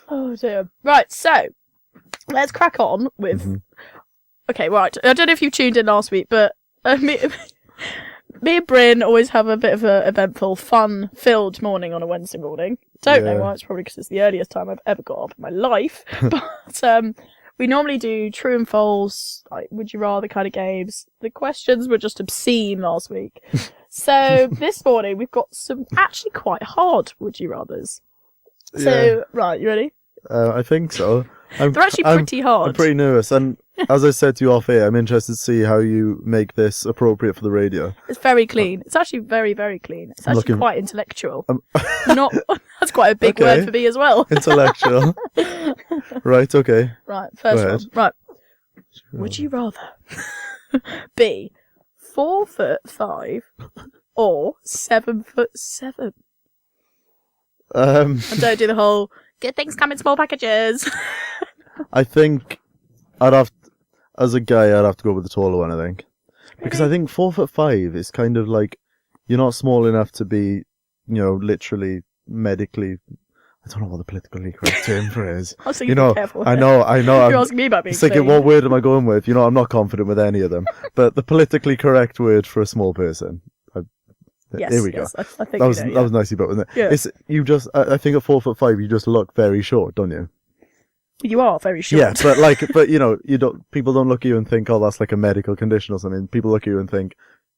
Oh dear. Right, so let's crack on with. Mm-hmm. Okay, right. I don't know if you tuned in last week, but me and Bryn always have a bit of an eventful, fun-filled morning on a Wednesday morning. Don't know why. It's probably because it's the earliest time I've ever got up in my life. But we normally do true and false, like would you rather kind of games. The questions were just obscene last week. So this morning we've got some actually quite hard would you rathers. So, right, you ready? I think so. They're actually pretty hard. I'm pretty nervous, and as I said to you off air, I'm interested to see how you make this appropriate for the radio. It's very clean. It's actually very, very clean. It's actually quite intellectual. That's quite a big word for me as well. Intellectual. Right, okay. Right, first one. Right. Would you rather be 4'5" or 7'7"? And don't do the whole good things come in small packages. I think as a guy, I'd have to go with the taller one, I think. Because I think 4'5" is kind of like, you're not small enough to be, literally, medically, I don't know what the politically correct term for it is. I was thinking, be careful. I know. You're asking me about being thinking, what word am I going with? I'm not confident with any of them. But the politically correct word for a small person. Yes, here we go. I think that was nicely put, wasn't it? Yeah. I think at 4'5", you just look very short, don't you? You are very short. Yeah, but people don't look at you and think, oh, that's like a medical condition or something. People look at you and think,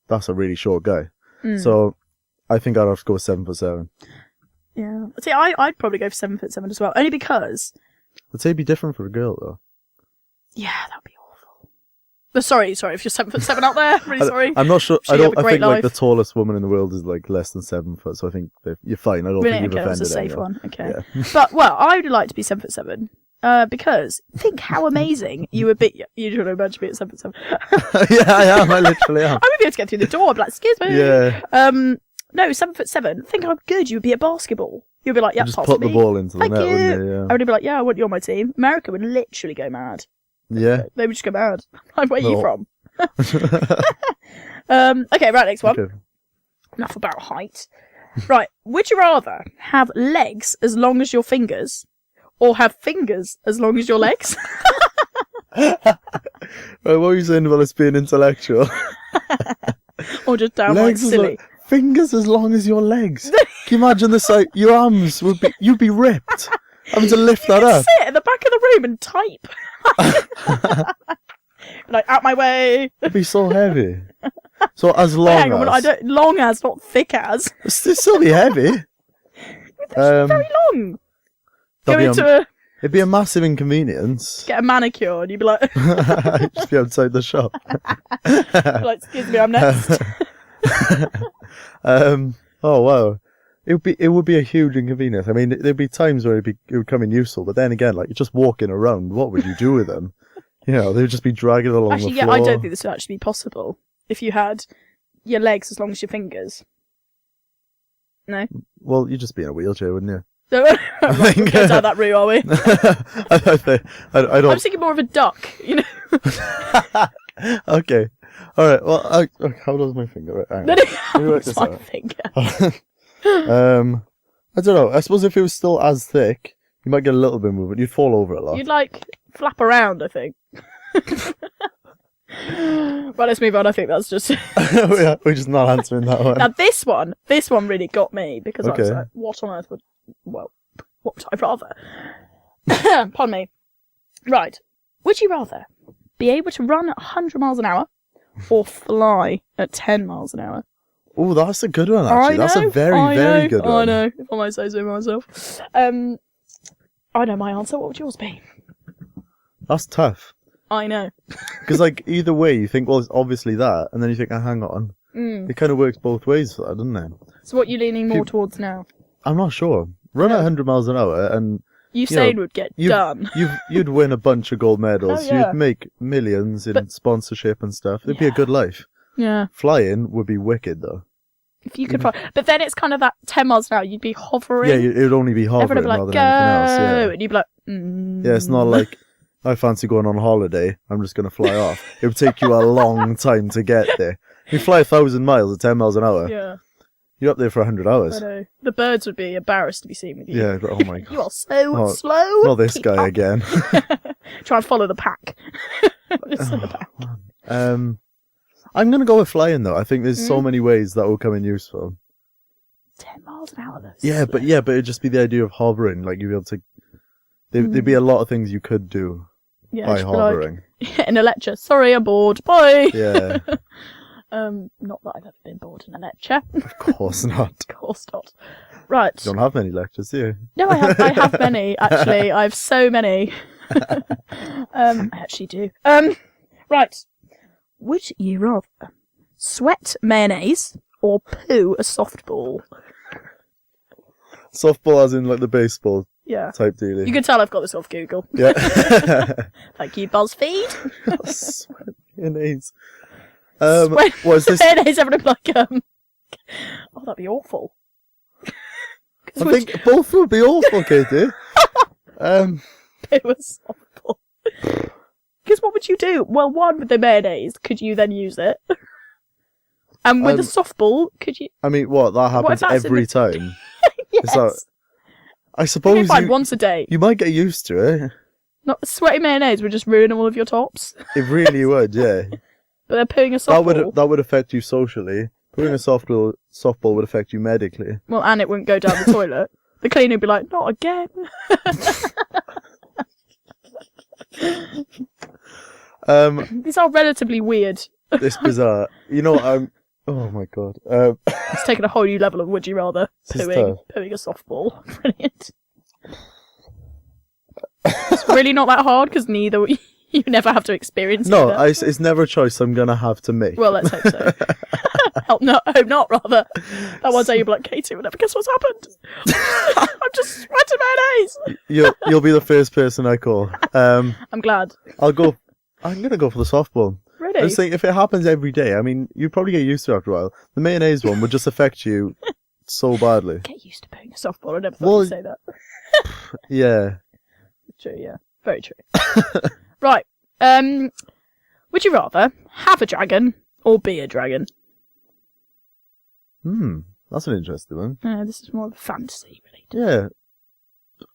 that's a really short guy. So I think I'd have to go with 7'7". Yeah. See, I'd probably go for 7'7" as well, only because. I'd say it'd be different for a girl though. Yeah, that'd be awful. But sorry, if you're 7'7" out there, I'm really sorry. I'm not sure. I think life. Like the tallest woman in the world is like less than 7 foot, so I think you're fine. I don't think you've offended that's a safe anyone. one. Okay, yeah. But I would like to be 7'7". Because think how amazing you would be. You don't imagine me at 7'7". Yeah, I am. I literally am. I would be able to get through the door. I'd be like, excuse me. Yeah. No, 7'7". Think how good you would be at basketball. You'd be like, yeah, just put the ball into the net, wouldn't you? Yeah. I would be like, yeah, I want you on my team. America would literally go mad. Yeah. They would just go mad. Like, where are you from? Okay, right, next one. Okay. Enough about height. Right, would you rather have legs as long as your fingers, or have fingers as long as your legs? Right, what were you saying about us being intellectual? Or just downright silly? Fingers as long as your legs. Can you imagine the sight? Your arms you'd be ripped. Having to lift that up. Sit in the back of the room and type. Like, out my way. It'd be so heavy. So as long hang on, long as, not thick as. It'd still be heavy. It's very long. It'd be a massive inconvenience. Get a manicure and you'd be like... Just be outside the shop. Like, excuse me, I'm next. Oh wow. It would be a huge inconvenience. I mean, there'd be times where it would come in useful, but then again, like, you're just walking around, what would you do with them? They would just be dragging along the floor. I don't think this would actually be possible if you had your legs as long as your fingers. No? Well, you'd just be in a wheelchair, wouldn't you? Right, we'll go down that route, are we? I don't... I'm thinking more of a duck, Okay. Alright, well, how does my finger? Right, it's my finger. I don't know. I suppose if it was still as thick, you might get a little bit of movement. You'd fall over a lot. You'd, flap around, I think. Well, let's move on. I think that's just... We're just not answering that one. Now, this one really got me, because I was like, what on earth what would I rather? Pardon me. Right. Would you rather be able to run at 100 miles an hour or fly at 10 miles an hour? Oh, that's a good one, actually. That's a very good one. I know, if I might say so myself. I know my answer. What would yours be? That's tough. I know. Because, either way, you think, well, it's obviously that, and then you think, hang on. It kind of works both ways for that, doesn't it? So what are you leaning more towards now? I'm not sure. Run at 100 miles an hour, and... Usain would get done. You'd win a bunch of gold medals. Oh, yeah. You'd make millions in sponsorship and stuff. It'd be a good life. Yeah. Flying would be wicked, though. If you could fly. But then it's kind of that 10 miles an hour, you'd be hovering. Yeah, it would only be hovering rather than anything else. Yeah. And you'd be like, Yeah, it's not like, I fancy going on holiday, I'm just going to fly off. It would take you a long time to get there. You fly 1,000 miles at 10 miles an hour. Yeah. You're up there for 100 hours. I know. The birds would be embarrassed to be seen with you. Yeah, oh my god. You are so slow. Not this Keep guy up. again. Try and follow the pack. Just in the back. I'm going to go with flying, though. I think there's so many ways that will come in useful. 10 miles an hour, though. Yeah, but it'd just be the idea of hovering. Like, you'd be able to... There'd be a lot of things you could do by hovering. Like, in a lecture. Sorry, I'm bored. Bye. Yeah. Not that I've ever been bored in a lecture. Of course not. Of course not. Right. You don't have many lectures, do you? No, I have many, actually. I have so many. I actually do. Right. Would you rather sweat mayonnaise or poo a softball? Softball as in, like, the baseball type dealie. You can tell I've got this off Google. Yeah. Thank you, BuzzFeed. Sweat mayonnaise. Sweat what is this? mayonnaise having like, oh, that'd be awful. I think both would be awful, Katie. It was softball. Because what would you do? Well, one, with the mayonnaise, could you then use it? And with the softball, could you... I mean, what? That happens every time? Yes. I suppose fine, once a day. You might get used to it. Not sweaty mayonnaise would just ruin all of your tops. It really would, yeah. But they're pooing a softball. That would affect you socially. Pooing a softball would affect you medically. Well, and it wouldn't go down the toilet. The cleaner would be like, not again. These are relatively weird. It's bizarre. You know, oh my god. It's taken a whole new level of would you rather. Pooing a softball. Brilliant. It's really not that hard because you never have to experience it. No, it's never a choice I'm going to have to make. Well, let's hope so. Hope not, rather. That one day you'll be like, Katie, will never guess what's happened. I'm just sweating mayonnaise. You'll be the first person I call. I'm glad. I'm going to go for the softball. Really? I was saying, if it happens every day, I mean, you'd probably get used to it after a while. The mayonnaise one would just affect you so badly. Get used to putting a softball. I never thought you'd say that. Yeah. True, yeah. Very true. Right. Would you rather have a dragon or be a dragon? That's an interesting one. This is more of a fantasy related. Yeah.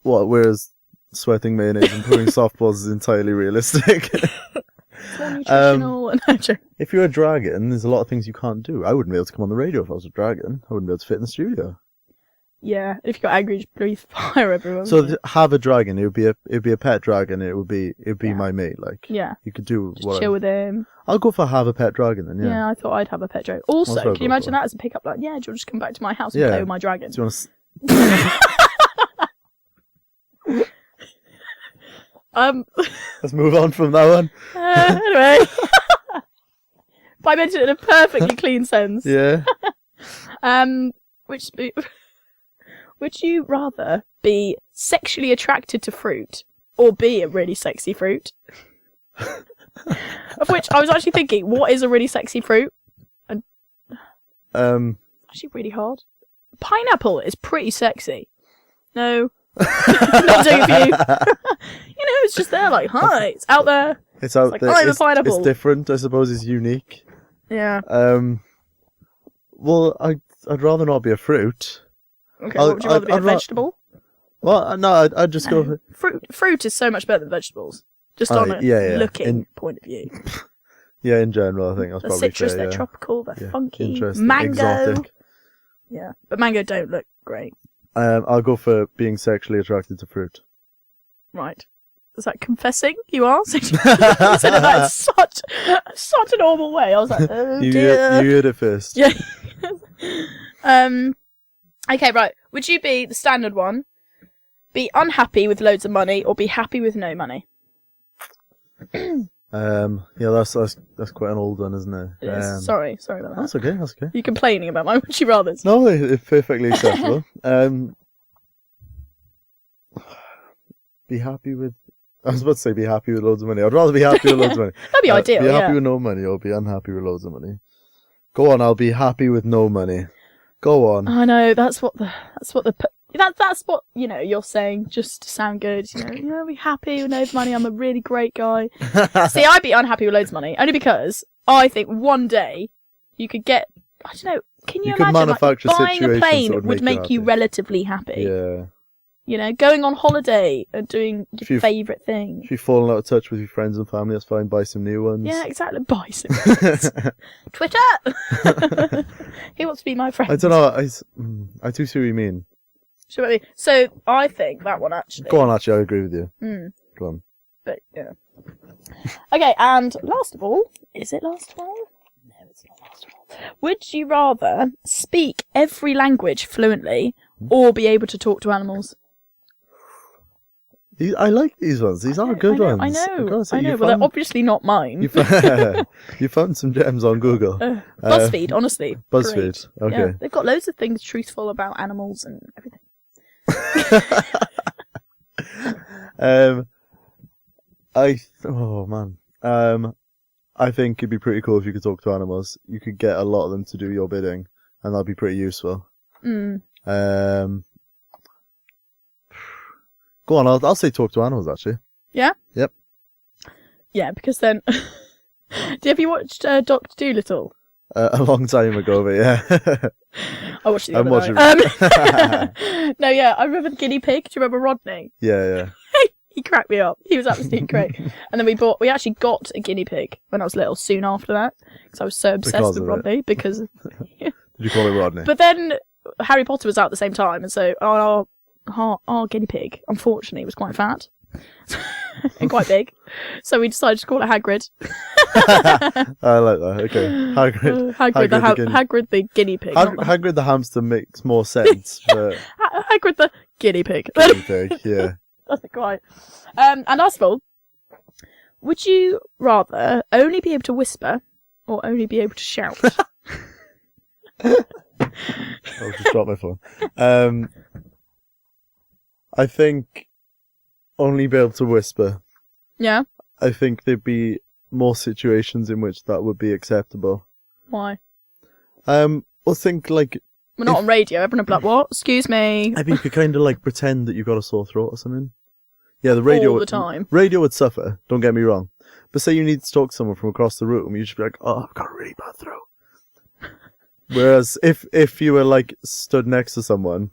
Whereas sweating mayonnaise and putting softballs is entirely realistic. It's more nutritional. If you're a dragon, there's a lot of things you can't do. I wouldn't be able to come on the radio if I was a dragon. I wouldn't be able to fit in the studio. Yeah, if you got angry, just breathe fire everyone. So have a dragon. It would be a pet dragon. It would be my mate. Like, yeah, you could do just chill with him. I'll go for have a pet dragon then. Yeah. Yeah, I thought I'd have a pet dragon. Also, can you imagine that as a pickup line? Yeah, do you want to just come back to my house and play with my dragon? Do you want to? Let's move on from that one. Anyway, but I mentioned it in a perfectly clean sense. Yeah. Would you rather be sexually attracted to fruit or be a really sexy fruit? Of which I was actually thinking, what is a really sexy fruit? And actually really hard. Pineapple is pretty sexy. No. Not doing it for you. It's just there like, hi, it's out there. It's out like, there. I'm a pineapple. It's different, I suppose. It's unique. Yeah. Well, I'd rather not be a fruit. Okay, what would you rather be, a vegetable? Well, no, I'd just go for... Fruit is so much better than vegetables. Just on a looking point of view. Yeah, in general, I think that's probably citrus, fair, they're tropical, they're funky. Interesting. Mango. Exotic. Yeah, but mango don't look great. I'll go for being sexually attracted to fruit. Right. Is that confessing you are? You said that in such a normal way. I was like, oh dear. You heard it first. Yeah. Okay, right. Would you be the standard one? Be unhappy with loads of money or be happy with no money? Yeah, that's quite an old one, isn't it? It is. Sorry about that. That's okay. You're complaining about my would you rather? No, it's perfectly acceptable. Be happy with... I was about to say be happy with loads of money. I'd rather be happy with loads of money. That'd be ideal, Be happy with no money or be unhappy with loads of money. Go on, I'll be happy with no money. Go on. I know, that's what you're saying just to sound good. I'll be happy with no money. I'm a really great guy. See, I'd be unhappy with loads of money only because I think one day you could get, I don't know, can you could imagine manufacture buying a situations plane that would make you happy. relatively happy? Yeah. You know, going on holiday and doing If your you've- favourite thing. If you've fallen out of touch with your friends and family, that's fine. Buy some new ones. Yeah, exactly. Buy some things. Twitter! Who wants to be my friend? I don't know. I do see what you mean. So I think that one actually. Go on, actually, I agree with you. Go on. But yeah. Okay, and last of all, is it last of all? No, it's not last of all. Would you rather speak every language fluently or be able to talk to animals? I like these ones. These are good ones. I know. You Well, they're obviously not mine. You found some gems on Google. BuzzFeed, honestly. BuzzFeed. Great. Okay. Yeah, they've got loads of things truthful about animals and everything. Oh man. I think it'd be pretty cool if you could talk to animals. You could get a lot of them to do your bidding, and that'd be pretty useful. Mm. Go on, I'll say talk to animals actually. Yeah? Yep. Yeah, because then... Have you watched Dr. Dolittle? A long time ago, but yeah. I watched it the I'm other watching. night. No, yeah, I remember the guinea pig. Do you remember Rodney? Yeah. He cracked me up. He was absolutely great. And then we actually got a guinea pig when I was little soon after that. Because I was so obsessed with Rodney. Because... Did you call it Rodney? But then Harry Potter was out at the same time. And so our guinea pig, unfortunately, was quite fat. And quite big. So we decided to call it Hagrid. I like that. Okay. Hagrid the guinea pig. Hagrid the hamster makes more sense, but... Hagrid the guinea pig. Guinea pig, yeah. Doesn't quite. And last of all, would you rather only be able to whisper or only be able to shout? I'll just drop my phone. I think only be able to whisper. Yeah? I think there'd be more situations in which that would be acceptable. Why? Well, think like... We're not on radio. Everyone would be like, what? Excuse me. I mean, you could kind of like pretend that you've got a sore throat or something. Yeah, the radio... All the time. Radio would suffer, don't get me wrong. But say you need to talk to someone from across the room, you'd just be like, oh, I've got a really bad throat. Whereas if you were like stood next to someone...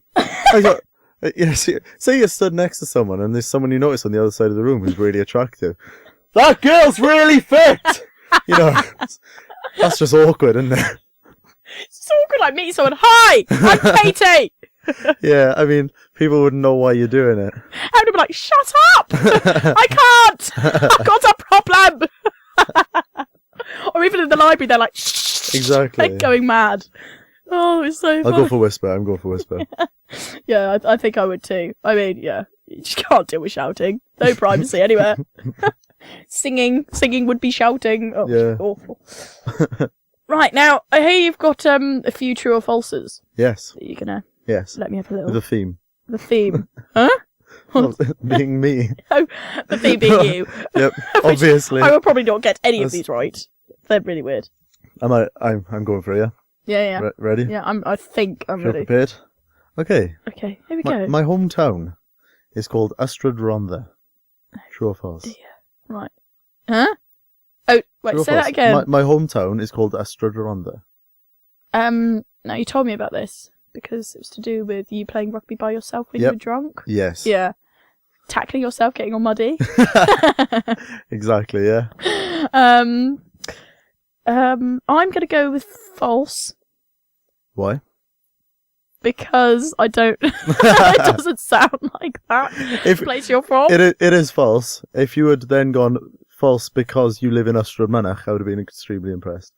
say you're stood next to someone and there's someone you notice on the other side of the room who's really attractive. That girl's really fit! You know, that's just awkward, isn't it? It's so awkward, like meeting someone. Hi, I'm Katie. Yeah, I mean, people wouldn't know why you're doing it. I would be like, shut up! I can't! I've got a problem! Or even in the library, they're like, shh! Exactly. Like going mad. Oh, it's so funny. I'll go for whisper. I'm going for whisper. Yeah, I think I would too. I mean, yeah, you just can't deal with shouting. No privacy anywhere. Singing would be shouting. Oh, Yeah. awful. Right, now, I hear you've got a few true or falses. Yes. That you're gonna Yes. let me have a little... The theme. The theme. Huh? Being me. Oh, the theme being you. Yep. Obviously. I will probably not get any of That's- these right. They're really weird. I'm going for it, yeah? Yeah. Ready? Yeah, I think I'm Feel ready. prepared? Okay. Okay, here we go. My hometown is called Ystrad. True or false? Dear. Right. Huh? Oh, wait, True or say false? that again. My hometown is called Ystrad. No, you told me about this because it was to do with you playing rugby by yourself when you Yep. were drunk. Yes. Yeah. Tackling yourself, getting all muddy. Exactly, yeah. I'm gonna go with false Why? because I don't. It doesn't sound like that. If Place your fault. it is false. If you had then gone false because you live in Ystrad, I would have been extremely impressed.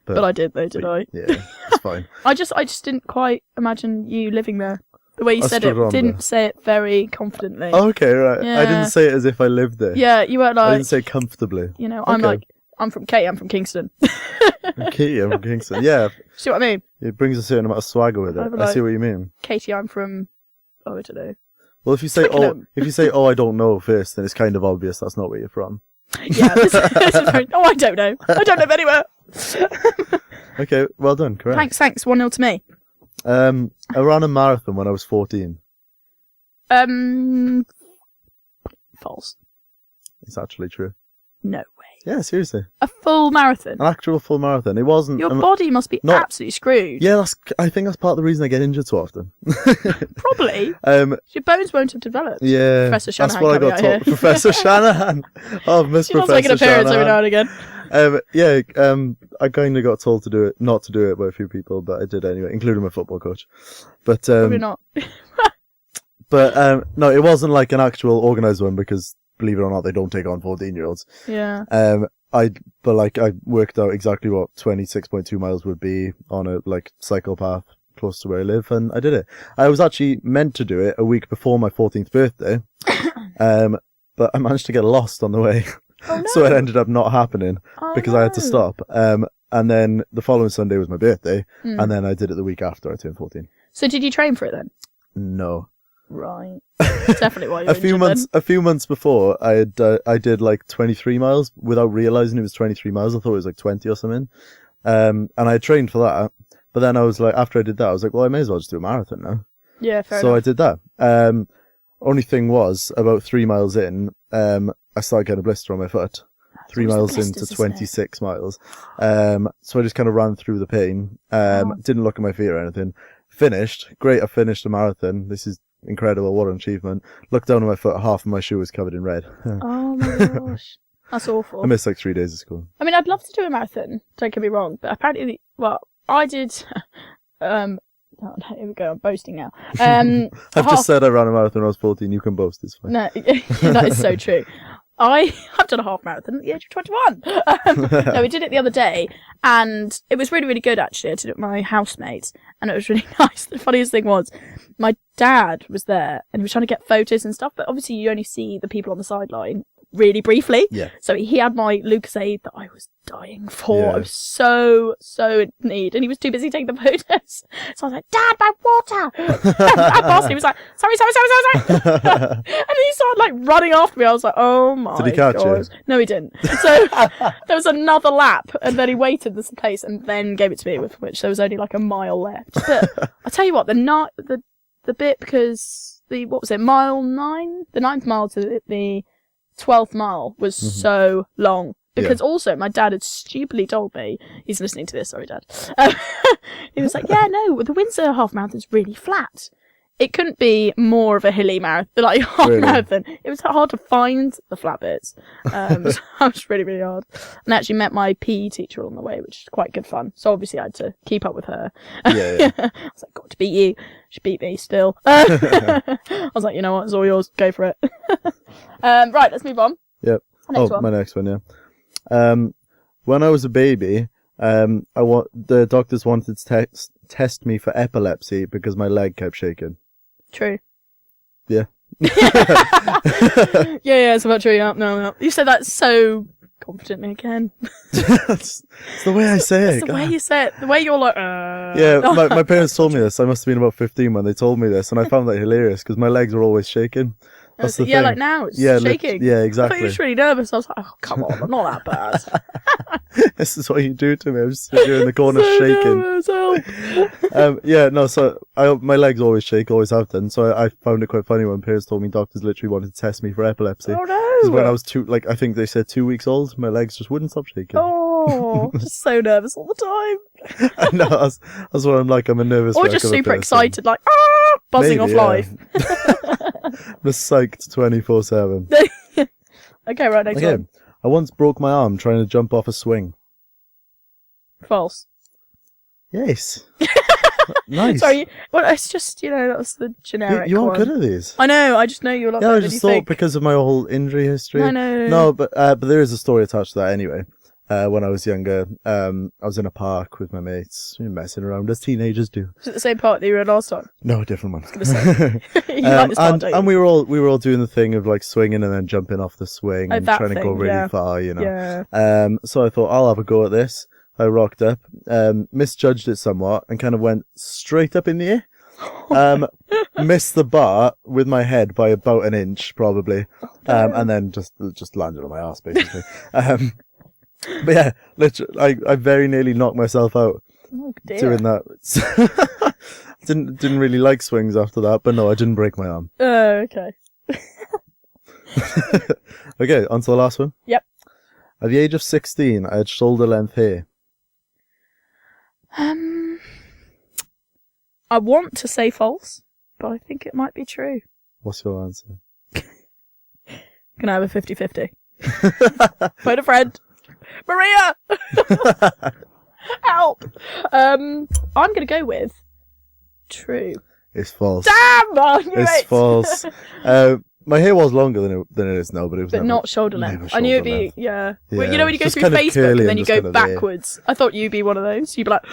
But I did though, did I? Yeah, it's fine. I just didn't quite imagine you living there. The way you said it Ystrad. didn't say it very confidently. Okay, right. I Yeah. didn't say it as if I lived there. Yeah, you weren't I like, didn't say comfortably. you know, I'm Okay. like, I'm from Katie, I'm from Kingston. Katie, I'm from Kingston. Yeah, See what I mean? it brings a certain amount of swagger with it. I'd be I see like- what you mean. Katie, I'm from, oh, I don't know. Well, if you say Twickenham. I don't know first, then it's kind of obvious that's not where you're from. Yeah, this is very, oh, I don't know. I don't live anywhere. Okay, well done, correct. Thanks. 1-0 to me. I ran a marathon when I was 14. False. It's actually true. No way. Yeah, seriously. A full marathon? An actual full marathon. It wasn't... Your body must be absolutely screwed. Yeah, I think that's part of the reason I get injured so often. Probably. Your bones won't have developed. Yeah. Professor Shanahan that's what I got taught. Professor Shanahan. Oh, Miss She Professor does make an appearance every now and again. I kind of got told not to do it by a few people, but I did anyway, including my football coach. But Probably not. But no, it wasn't like an actual organised one because, believe it or not, they don't take on 14-year-olds. Yeah. I worked out exactly what 26.2 miles would be on a cycle path close to where I live, and I did it. I was actually meant to do it a week before my 14th birthday, but I managed to get lost on the way. Oh, no. So it ended up not happening because I had to stop. And then the following Sunday was my birthday, and then I did it the week after I turned 14. So did you train for it then? No. Right. Definitely why you're A few months before, I did 23 miles without realising it was 23 miles. I thought it was 20 or something. And I trained for that. But then I was after I did that, I was well, I may as well just do a marathon now. Yeah, fair enough. So I did that. Only thing was, about 3 miles in, I started getting a blister on my foot. 3 miles into 26 miles. So I just kind of ran through the pain. Didn't look at my feet or anything. Finished. Great, I finished a marathon. This is incredible. What an achievement. Looked down at my foot, half of my shoe was covered in red. Oh my gosh. That's awful. I missed 3 days of school. I mean, I'd love to do a marathon, don't get me wrong, but apparently, I did, here we go, I'm boasting now. I've just said I ran a marathon when I was 14, you can boast, it's fine. No, that is so true. I've done a half marathon at the age of 21. No, we did it the other day, and it was really, really good, actually. I did it with my housemate, and it was really nice. The funniest thing was, my dad was there, and he was trying to get photos and stuff, but obviously you only see the people on the sideline really briefly. Yeah. So he had my Lucozade that I was dying for. Yeah. I was so in need, and he was too busy taking the photos. So I was like, Dad, my water! I passed, he was like, sorry. And he started running after me. I was like, oh my god. Did he catch you? No, he didn't. So there was another lap, and then he waited this place and then gave it to me, with which there was only a mile left. But I tell you what, the bit, because what was it, mile 9? The 9th mile to the 12th mile was so long. Because also, my dad had stupidly told me, he's listening to this, sorry Dad, he was like, yeah, no, the Windsor half marathon's really flat. It couldn't be more of a hilly marathon, half marathon. It was hard to find the flat bits. So that was really, really hard. And I actually met my PE teacher on the way, which is quite good fun. So obviously I had to keep up with her. Yeah. I was like, got to beat you. She beat me still. I was like, you know what, it's all yours, go for it. Right, let's move on. Yep. My next one, yeah. When I was a baby, the doctors wanted to test me for epilepsy because my leg kept shaking. True. Yeah. yeah, it's about true. No. You said that so confidently again. It's the way I say it. It's the way you say it. The way you're like, Yeah, my parents told me this. I must have been about 15 when they told me this, and I found that hilarious because my legs were always shaking. That's the thing. Like now, it's shaking. Yeah, exactly. I thought you were just really nervous. I was like, oh, come on, I'm not that bad. This is what you do to me. I'm just sitting here in the corner shaking. Nervous, so my legs always shake, always have done. So I found it quite funny when parents told me doctors literally wanted to test me for epilepsy. Oh no! Because when I was I think they said 2 weeks old, my legs just wouldn't stop shaking. Oh, just so nervous all the time. I know, that's what I'm like. I'm a nervous wreck. Or just of a super person. excited, buzzing off life. I'm psyched 24/7. Okay, right, next one. I once broke my arm trying to jump off a swing. False. Yes. Nice. Sorry, well, it's just, that's the generic You're one. good at these. I know, I just know you're a lot Yeah, better I than just you thought think. because of my whole injury history. I know. No, but there is a story attached to that anyway. When I was younger, I was in a park with my mates, messing around as teenagers do. Was it the same part that you were in last time? No, a different one. I was going to say. You like this part, don't you? And we were all doing the thing of swinging and then jumping off the swing and that trying to go thing, really far, Yeah. So I thought I'll have a go at this. I rocked up, misjudged it somewhat, and kind of went straight up in the air. Missed the bar with my head by about an inch, probably, and then just landed on my ass basically. But yeah, literally, I very nearly knocked myself out doing that. Didn't really like swings after that, but no, I didn't break my arm. Oh, okay. Okay, on to the last one. Yep. At the age of 16, I had shoulder-length hair. I want to say false, but I think it might be true. What's your answer? Can I have a 50-50? Phone a friend. Maria! Help! I'm going to go with true. It's false. Damn! I knew It's it. false. My hair was longer than it is now, but it was But never, not shoulder never length. I knew it'd be, shoulder-length. yeah. Yeah, Well, you know when you go just through kind of Facebook curly and then and you just go kind of there. backwards? I thought you'd be one of those. You'd be like,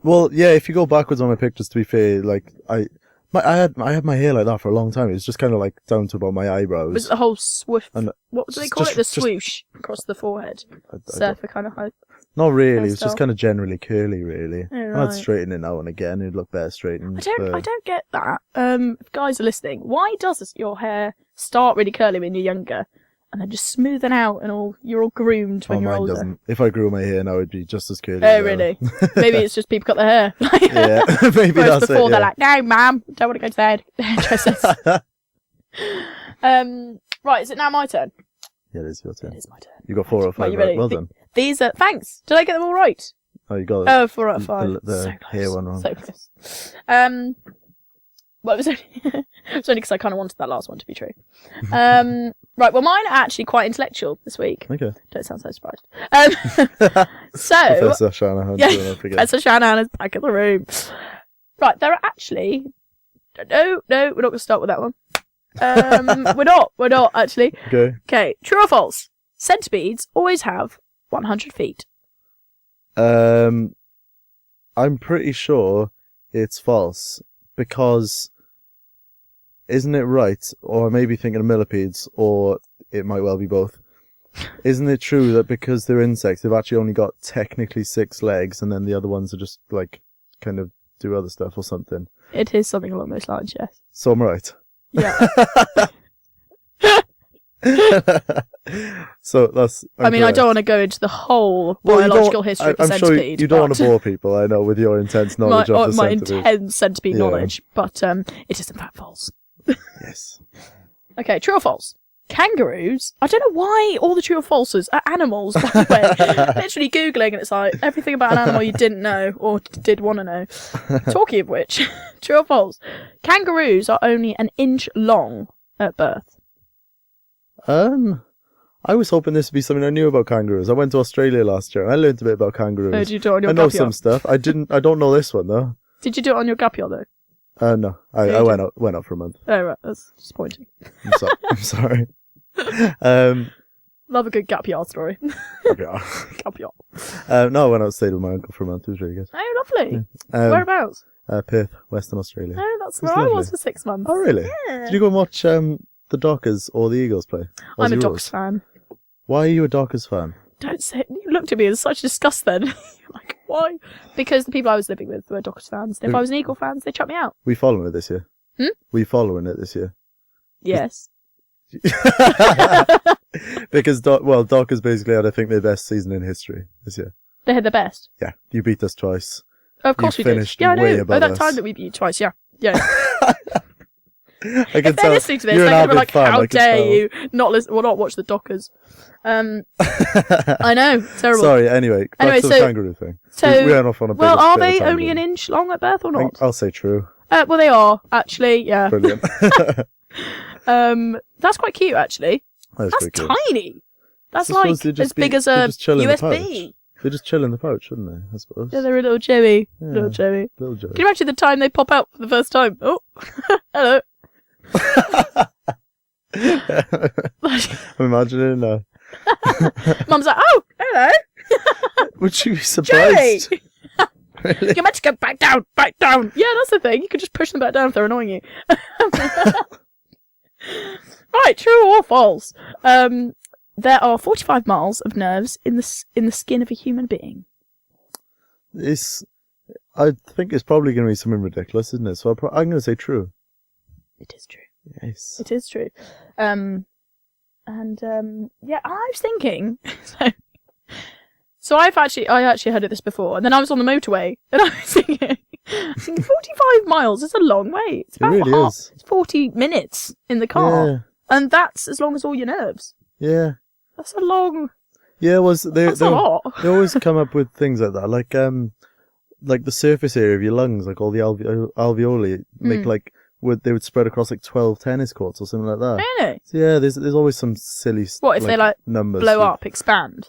Well, yeah, if you go backwards on my pictures, to be fair, like, I had my hair like that for a long time. It was just kind of like down to about my eyebrows. was it the whole swoosh? And What do they just- call it? The just- swoosh across the forehead. I don't- Surfer kind of high. Not really. It was hairstyle. just kind of generally curly, really. Oh, I'd right. straighten it now and again. It'd look better straightened. I don't get that. If guys are listening, why does your hair start really curly when you're younger and then just smoothen out and you're all groomed when you're mine older? doesn't. If I grew my hair now, it'd be just as curly. Oh, as ever. really? Maybe it's just people cut their hair. Yeah, maybe Whereas that's before it. they're Yeah. like, no, ma'am, don't want to go to the hairdressers. Right, is it now my turn? Yeah, it is your It turn. is my turn. You got 4 or 5 Right, you right. ready? Well done. These are... Thanks. Did I get them all right? Oh, you got it. Oh, 4 out of 5. the So hair close. one wrong. So close. Well, it was only it was only because I kind of wanted that last one to be true. Right, well, mine are actually quite intellectual this week. Okay. Don't sound so surprised. So, Professor Shanahan. yeah, don't forget. Professor Shanahan is back in the room. Right, there are actually... No, we're not going to start with that one. We're not, actually. Okay. Okay, true or false? Centipedes always have 100 feet. I'm pretty sure it's false because isn't it right, or I may be thinking of millipedes, or it might well be both. Isn't it true that because they're insects, they've actually only got technically 6 legs, and then the other ones are just like kind of do other stuff or something? It is something along those lines, yes. So I'm right. Yeah. So that's. I mean, I correct. don't want to go into the whole Well, you don't- biological history of the I'm sure centipede. you don't want but- to bore people, I know, with your intense my, knowledge of the my centipede. intense centipede Yeah. knowledge, but it is in fact false. Yes. Okay, true or false? Kangaroos. I don't know why all the true or falses are animals, by the way. Literally Googling and it's like everything about an animal you didn't know or did want to know. Talking of which, true or false? Kangaroos are only an inch long at birth. I was hoping this would be something I knew about kangaroos. I went to Australia last year and I learned a bit about kangaroos. Oh, did you do it on your I know gap some yacht? stuff. I don't know this one though. Did you do it on your gap yacht though? No. I you went out for a month. Oh, right, that's disappointing. I'm sorry. Love a good gap yacht story. Yeah. Gap yacht. No, I went out and stayed with my uncle for a month. It was really good. Oh, lovely. Um, Whereabouts? Perth, Western Australia. Oh, that's It was where I lovely. was for 6 months. Oh, really? Yeah. Did you go and watch the Dockers or the Eagles play? I'm a Aussie Dockers Rules? fan. Why are you a Dockers fan? Don't say it. You looked at me in such disgust then. Like, why? Because the people I was living with were Dockers fans. And if I was an Eagle fan, they chucked me out. We following it this year? Hmm? We following it this year? Yes. Because Dockers basically had, I think, their best season in history this year. They had the best. Yeah, you beat us twice. Of course You we did. finished Yeah, I way know. above that us. time that we beat you twice, yeah. Yeah. I can If they're tell listening to this, you're they're an going to be avid like, fan, how I can dare tell. you not listen, well, not watch the Dockers. I know, terrible. Sorry, anyway, back to the kangaroo thing. So, we went off on a well, bit are of they tangent. only an inch long at birth or not? I'll say true. Well, they are, actually, yeah. Brilliant. That's quite cute, actually. That's That's pretty cool. tiny. That's I like suppose they'd just as big be- as they'd a just chill in the USB. They just chill in the pouch, wouldn't they? I suppose. Yeah, they're a little Joey. Yeah. Little Joey. Little Joey. Can you imagine the time they pop out for the first time? Oh, hello. I'm imagining now. Mum's like, oh, hello, Would you be Joey. surprised? Really? You're meant to go back down, back down. Yeah, that's the thing. You could just push them back down if they're annoying you. Right, true or false? There are 45 miles of nerves in the skin of a human being. I think it's probably going to be something ridiculous, isn't it? So I'm going to say true. It is true. Yes. It is true. Yeah, I was thinking. So I actually heard of this before, and then I was on the motorway, and I was thinking 45 miles is a long way. It's It about really half, is. It's 40 minutes in the car, Yeah. and that's as long as all your nerves. Yeah. That's a long. Yeah, That's a lot. they always come up with things like that, like the surface area of your lungs, like all the alveoli, make they would spread across like 12 tennis courts or something like that. Really? So yeah, there's always some silly What if they numbers blow up, expand?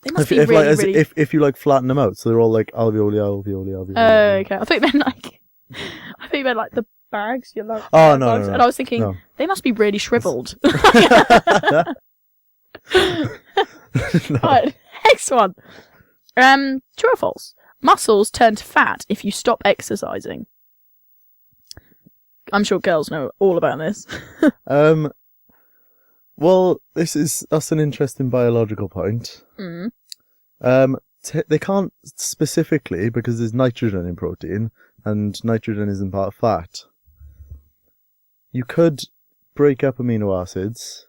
They must be really. If you flatten them out, so they're all like alveoli. Oh, okay. I think you meant like the bags. Your lungs. Oh no, no, and I was thinking they must be really shriveled. No. Right, next one. True or false? Muscles turn to fat if you stop exercising. I'm sure girls know all about this. Well, that's an interesting biological point. Mm. They can't specifically because there's nitrogen in protein, and nitrogen isn't part of fat. You could break up amino acids.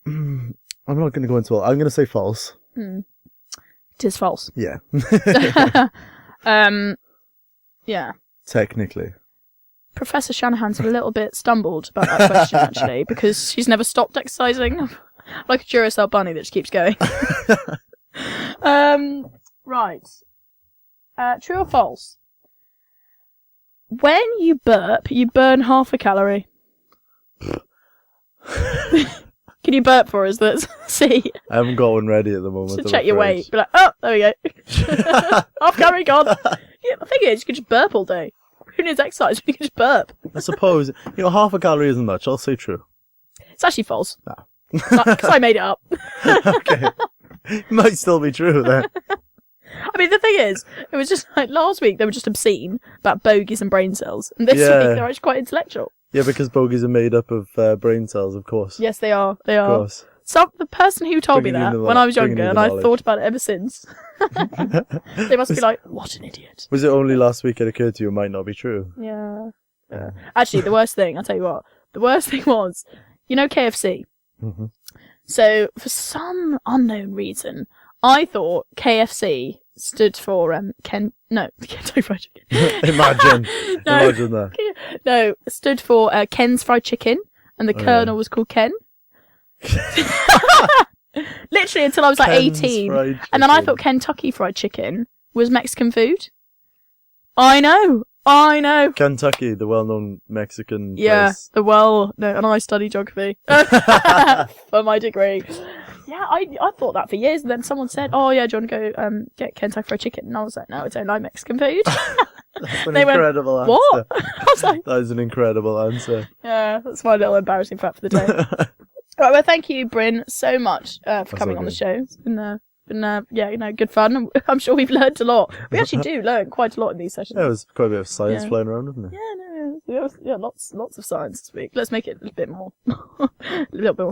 I'm not going to go into all. I'm going to say false. Mm. It is false. Yeah. Yeah. Technically. Professor Shanahan's a little bit stumbled about that question, actually, because she's never stopped exercising. Like a Duracell bunny that just keeps going. Right. True or false? When you burp, you burn half a calorie. Can you burp for us? Let's see. I haven't got one ready at the moment. So check your weight. Be like, oh, there we go. Half calorie gone. Yeah, the thing is, you can just burp all day. Who needs exercise? You can just burp. I suppose, half a calorie isn't much. I'll say true. It's actually false. No. Because I made it up. Okay. It might still be true then. I mean, the thing is, it was just like last week they were just obscene about bogies and brain cells. And this week they're actually quite intellectual. Yeah, because bogies are made up of brain cells, of course. Yes, they are. They are. Of course. So the person who told me that when I was younger, and I thought about it ever since, they must be like, what an idiot. Was it only last week it occurred to you it might not be true? Yeah. Actually, the worst thing, I'll tell you what, the worst thing was, KFC. Mm-hmm. So for some unknown reason, I thought KFC stood for Kentucky Fried Chicken. Imagine that. No, stood for Ken's Fried Chicken, and the Colonel was called Ken. Literally until I was like Ken's 18, Fried and then I Chicken. thought Kentucky Fried Chicken was Mexican food. I know. Kentucky, the well-known Mexican Yeah, place. and I study geography for my degree. Yeah, I thought that for years, and then someone said, "Oh yeah, do you want to go get Kentucky Fried Chicken?" And I was like, "No, I don't like Mexican food." That's an They went, incredible answer. "What?" I was like, That is an incredible answer. "Yeah, that's my little embarrassing fact for the day." All right, well, thank you, Bryn, so much for coming on the show. It's been good fun. I'm sure we've learned a lot. We actually do learn quite a lot in these sessions. There was quite a bit of science flying around, wasn't there? Yeah, lots of science this week. Let's make it a bit more, a little bit more.